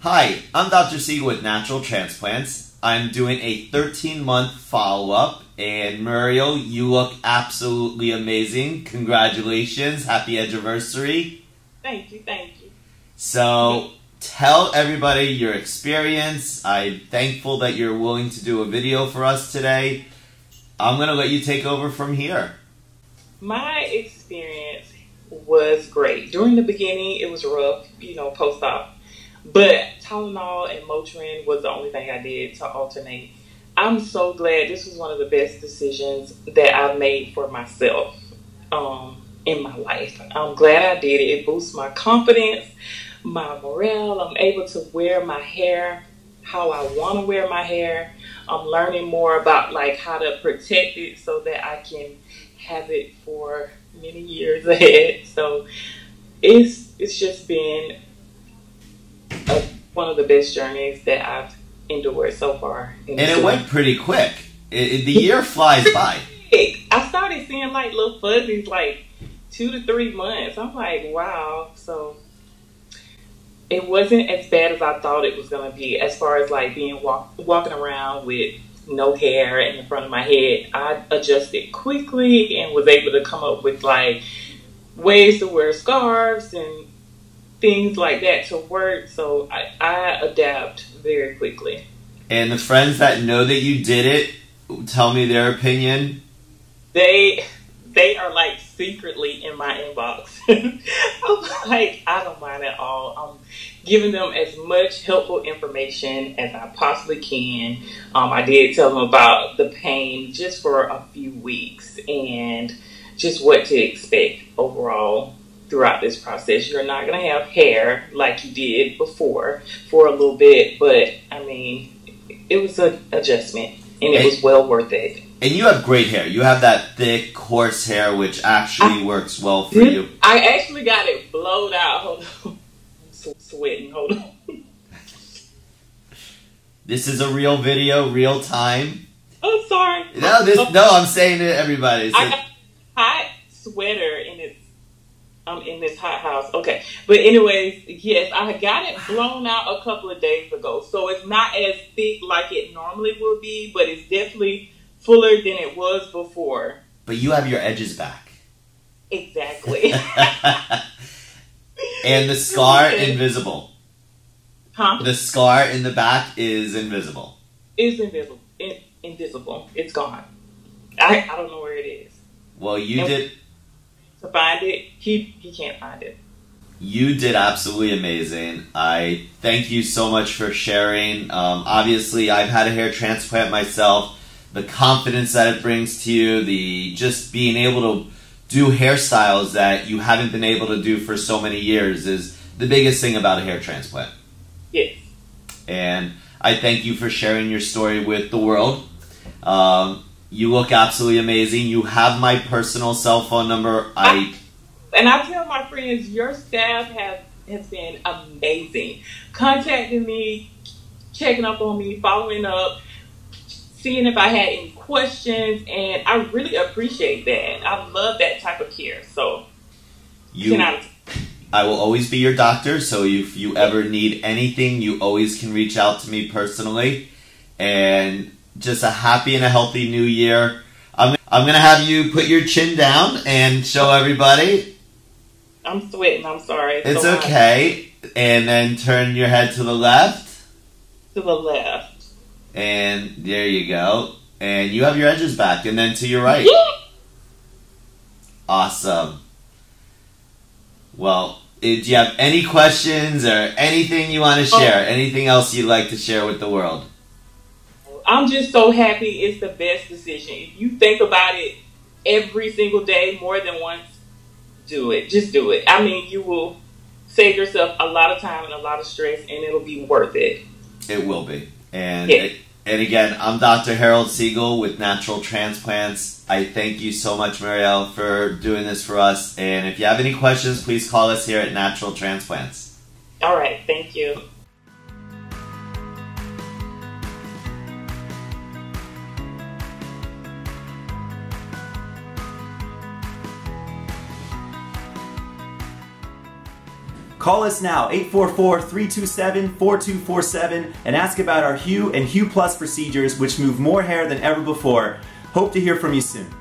Hi, I'm Dr. Siegel with Natural Transplants. I'm doing a 13-month follow-up, and Muriel, you look absolutely amazing. Congratulations. Happy anniversary. Thank you, thank you. So, tell everybody your experience. I'm thankful that you're willing to do a video for us today. I'm going to let you take over from here. My experience was great. During the beginning, it was rough, post-op. But Tylenol and Motrin was the only thing I did to alternate. I'm so glad. This was one of the best decisions that I've made for myself in my life. I'm glad I did it. It boosts my confidence, my morale. I'm able to wear my hair how I want to wear my hair. I'm learning more about how to protect it so that I can have it for many years ahead. So it's just been one of the best journeys that I've endured so far. And it went pretty quick. The year flies by. I started seeing little fuzzies 2 to 3 months. I'm like, wow. So it wasn't as bad as I thought it was going to be as far as being walking around with no hair in the front of my head. I adjusted quickly and was able to come up with ways to wear scarves and things like that to work. So I adapt very quickly. And the friends that know that you did it, tell me their opinion. They are secretly in my inbox. I'm I don't mind at all. I'm giving them as much helpful information as I possibly can. I did tell them about the pain just for a few weeks and just what to expect overall throughout this process. You're not going to have hair like you did before for a little bit, but I mean, it was an adjustment and it was well worth it. And you have great hair. You have that thick, coarse hair, which actually works well for you. I actually got it blowed out. Hold on. I'm sweating. Hold on. This is a real video, real time. Oh, sorry. No, I'm saying to everybody. I got a hot sweater in this hot house. Okay. But anyways, yes, I got it blown out a couple of days ago. So it's not as thick like it normally would be, but it's definitely fuller than it was before. But you have your edges back. Exactly. And the scar, invisible. Huh? The scar in the back is invisible. It's invisible. Invisible. It's gone. I don't know where it is. Well, you did. To find it, he can't find it. You did absolutely amazing. I thank you so much for sharing. Obviously, I've had a hair transplant myself. The confidence that it brings to you, the just being able to do hairstyles that you haven't been able to do for so many years is the biggest thing about a hair transplant. Yes. And I thank you for sharing your story with the world. You look absolutely amazing. You have my personal cell phone number. And I tell my friends, your staff has been amazing. Contacting me, checking up on me, following up, seeing if I had any questions, and I really appreciate that. I love that type of care. So, I will always be your doctor, so if you ever need anything, you always can reach out to me personally. And just a happy and a healthy new year. I'm going to have you put your chin down and show everybody. I'm sweating. I'm sorry. It's so okay. And then turn your head to the left. To the left. And there you go. And you have your edges back. And then to your right. Awesome. Well, do you have any questions or anything you want to share? Anything else you'd like to share with the world? I'm just so happy. It's the best decision. If you think about it every single day more than once, do it. Just do it. I mean, you will save yourself a lot of time and a lot of stress, and it'll be worth it. It will be. And again, I'm Dr. Harold Siegel with Natural Transplants. I thank you so much, Muriel, for doing this for us. And if you have any questions, please call us here at Natural Transplants. All right. Thank you. Call us now, 844-327-4247, and ask about our Hue and Hue Plus procedures, which move more hair than ever before. Hope to hear from you soon.